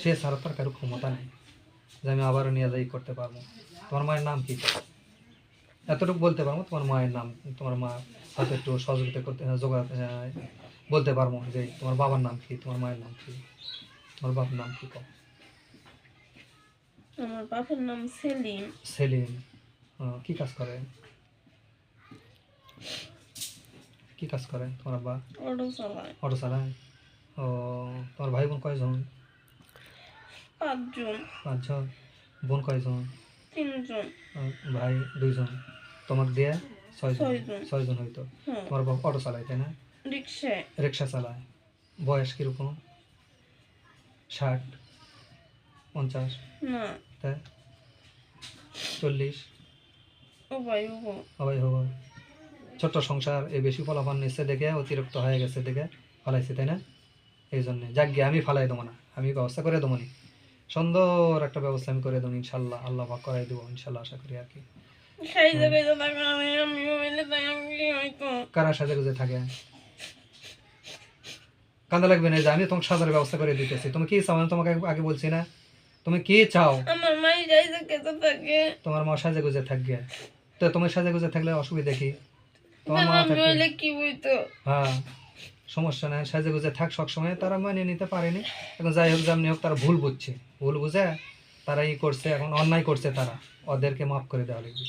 সে ছাড়া তার কারো ক্ষমতা নেই যে আমি আবারও নিয়ে যাই করতে পারবো। তোমার মায়ের নাম কি? এতটুকু বলতে পারবো তোমার মায়ের নাম, তোমার মা হয়তো একটু সহযোগিতা করতে বলতে পারবো যে তোমার বাবার নাম কি, তোমার মায়ের নাম কি, তোমার বাবার নাম কি? আমার বাবার নাম সেলিম। সেলিম। কি কাজ করে? কি কাজ করে তোমার বাবা? অটো চালায়। অটো চালায়। ও, তোমার ভাই বোন কয়জন? 5 জন। 5 জন। বোন কয়জন? 3 জন। ভাই 2 জন। তোমার দিয়ে 6 জন। 6 জন। 6 জন হইতো। তোমার বাবা অটো চালায় তাই না? রিক্সা চালায়। বয়স কিরকম? 60, 50? না, তাই 40? সবাই হবো। ছোট্ট সংসার, এই বেশি ফলাফল নিচ্ছে দেখে অতিরিক্ত হয়ে গেছে দেখে ফালাইছে তাই না? এই জন্যে যাক গিয়ে আমি ফালাই দেবো না, আমি ব্যবস্থা করে দেবো নি, সুন্দর একটা ব্যবস্থা আমি করে দেবো ইনশাল্লাহ, আল্লাহ পাক করাই দেবো ইনশাল্লাহ, আশা করি আর কি। কারা সাজে গুজে থাকে? কান্দা লাগবে না, যে আমি তোমাকে সাজার ব্যবস্থা করে দিতেছি। তুমি কি চাও? আমি তোমাকে আগে বলছি না, তুমি কি চাও? তোমার মা সাজে গুজে থাকবে, তো তুমি সাজে গুজে থাকলে অসুবিধা কি? তোমার মা থাকলে কি হইতো? হ্যাঁ, সমস্যা নাই, সাজে গুজে থাক সবসময়। তারা মানিয়ে নিতে পারেনি, এখন যাই হোক যেমনি হোক তারা ভুল বুঝছে, ভুল বুঝে তারা ই করছে, এখন অন্যায় করছে, তারা ওদেরকে মাফ করে দেওয়া লাগবে।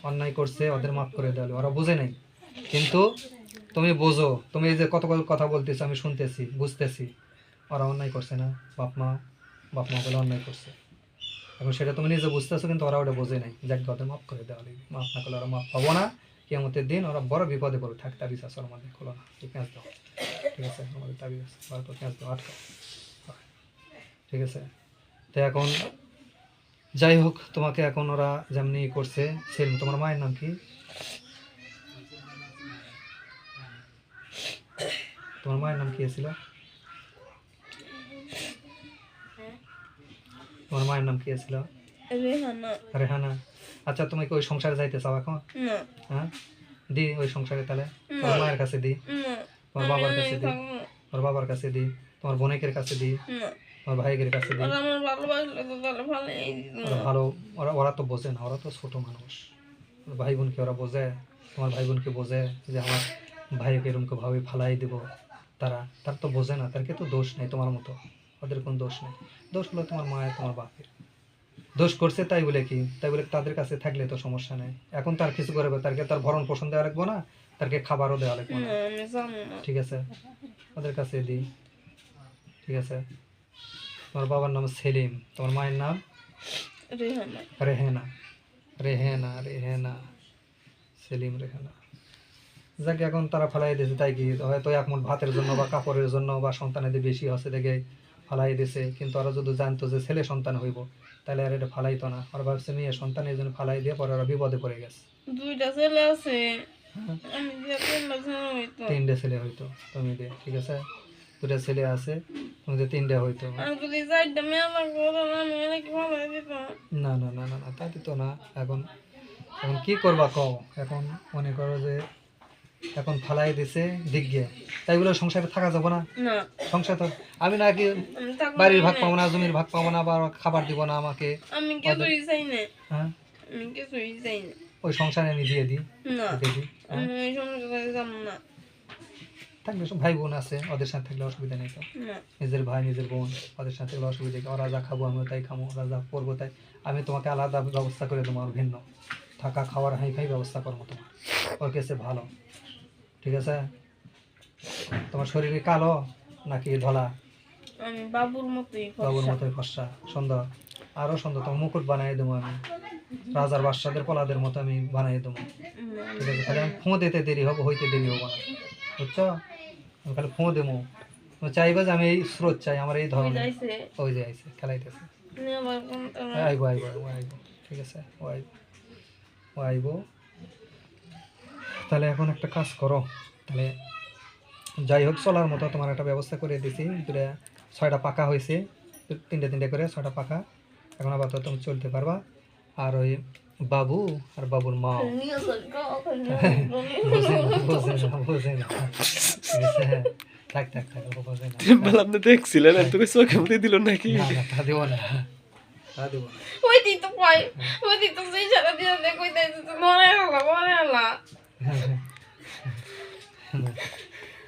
অন্যায় করছে, ওদের মাফ করে দেওয়া লাগবে, ওরা বুঝে নাই। কিন্তু তুমি বোঝো, তুমি এই যে কত কথা বলতেছো আমি শুনতেছি, বুঝতেছি, ওরা অন্যায় করছে না? বাপ মা বলে অন্যায় করছে, এখন সেটা তুমি নিজে বুঝতেছো, কিন্তু ওরা ওটা বোঝে নাই। যাক, ওদের মাফ করে দেওয়া লাগবে, মাফ না করলে ওরা মাফ পাবো না। কিয়ামতের দিন ওরা বড় বিপদে পড়ে। থাক, তাবিজ আছে ওর মধ্যে, খোলো না, ঠিক আছে দাও, ঠিক আছে, আমাদের তাবিজ আছে, বার করে পেঁয়াজ দাও, আটকা, ঠিক আছে। তো এখন যাই হোক, তোমাকে এখন ওরা যেমনি করছে সেম। তোমার মায়ের নাম কি? তোমার মায়ের নাম কি ছিল? তোমার মায়ের নাম কি ছিল? রেহানা। আচ্ছা, তুমি কি ওই সংসারে যাইতে চাও এখন? হ্যাঁ, দি ওই সংসারে, তাহলে তোমার মায়ের কাছে দি, তোমার বাবার কাছে দি, তোমার বাবার কাছে দি, তোমার বোনেকের কাছে দি, তোমার ভাইয়ের কাছে দি। ভালো, ওরা তো বোঝে না, ওরা তো ছোট মানুষ। ভাই বোনকে ওরা বোঝে? তোমার ভাই বোনকে বোঝে যে আমার ভাইকে এরকম ভাবে ফালাই দিব? তার তো বোঝে না, তারকে তো দোষ নেই তোমার মতো, ওদের কোনো দোষ নেই। দোষ হলো তোমার মায়ের, তোমার বাপের। দোষ করছে তাই বলে কি, তাই বলে তাদের কাছে থাকলে তো সমস্যা নেই। এখন তার কিছু করবে, তারকে তার ভরণ পোষণ দেওয়া লাগবো না, তারকে খাবারও দেওয়া লাগবো না, ঠিক আছে? ওদের কাছে দিই, ঠিক আছে। তোমার বাবার নাম সেলিম, তোমার মায়ের নাম রেহেনা। রেহেনা, রেহেনা, সেলিম, রেহেনা। যাকে এখন তারা ফালাই দিয়েছে, তাই কি হয়তো এক মুঠ ভাতের জন্য বা কাপড়ের জন্য বা সন্তানেদের বেশি হচ্ছে দেখে ফালাই দিয়েছে। কিন্তু ওরা যদি জানতো যে ছেলে সন্তান হইব, তাহলে আর এটা ফালাইতো না। ওরা ভাবছে মেয়ে সন্তান, এই জন্য ফালাই দিয়ে পরে ওরা বিপদে পড়ে গেছে। 2টা ছেলে আছে, আমি 3টে ছেলে হইতো তুমি দিয়ে, ঠিক আছে? 2টা ছেলে আছে, তুমি দিয়ে 3টে হইতো। না না না না না, তা দিত না। এখন এখন কি করবা কও? এখন মনে করো যে এখন ফালাই দিছে দিক গিয়ে, তাই বলে সংসারে থাকা যাবো না? সংসার তো আমি নাকি বাড়ির ভাগ পাবো না, জমির ভাগ পাবো না, বা খাবার দিব না আমাকে? হ্যাঁ, ওই সংসারে আমি দিয়ে দিই, থাকলে সব ভাই বোন আছে, ওদের সাথে থাকলে অসুবিধা নেই তো? নিজের ভাই নিজের বোন, ওদের সাথে থাকলে অসুবিধা কি? ওরা যা খাবো আমিও তাই খাবো, ওরা যা করবো তাই। আমি তোমাকে আলাদা ব্যবস্থা করে দেবো, আর ভিন্ন থাকা খাওয়ার হাইফাই ব্যবস্থা করবো তোমার, ওর কাছে ভালো, ঠিক আছে? তোমার শরীরে কালো নাকি ধলা? বাবুর মতোই ফর্সা, সুন্দর, আরো সুন্দর। তোমার মুকুট বানিয়ে দেবো আমি, রাজার বাদশাদের পলাদের মতো আমি বানিয়ে দেবো, ঠিক আছে? খালি আমি ফোঁ দিতে দেরি হবো, হইতে দেরি হবো না, বুঝছো? আমি খালি ফোঁ দেবো, তুমি চাইবে যে আমি এই স্রোত চাই, আমার এই ধরনের। ওই যে আইসে খেলাইতেছে, আইবো আইবো ও আইবো, ঠিক আছে? ও আইবো, ও আইবো। তাহলে এখন একটা কাজ করো, তাহলে যাই হোক চলার মতো তোমার একটা ব্যবস্থা করে দিছি। 6টা পাকা হয়েছে, 3টে করে 6টা পাকা, এখন আবার তো তুমি চলতে পারবা। আর ওই বাবু আর বাবুর মা নিয়ে চল গো বোঝে না ঠিক আছে থাক থাক থাক ও বোঝে না বলে আপনি দেখছিলেন আর তোকে চোখে মুখে দিল নাকি না, না, তা দেবো না তা দেবো না ওই দি তো কই ওই দি তো সেই সারা দিয়ে কই দেই তো মরে হলা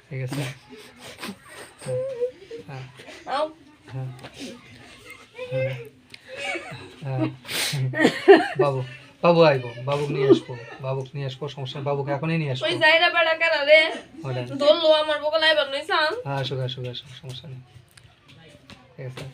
ঠিক আছে হ্যাঁ আও হ্যাঁ হ্যাঁ বাবু বাবু আইবো বাবুকে নিয়ে আসবো সমস্যা নেই, বাবুকে এখনই নিয়ে আসবো ওই যাইরা বেড়া কারা রে ওটা দললো আমার বগল আইবার নইছান আসুক আসুক আসুক সমস্যা নেই ঠিক আছে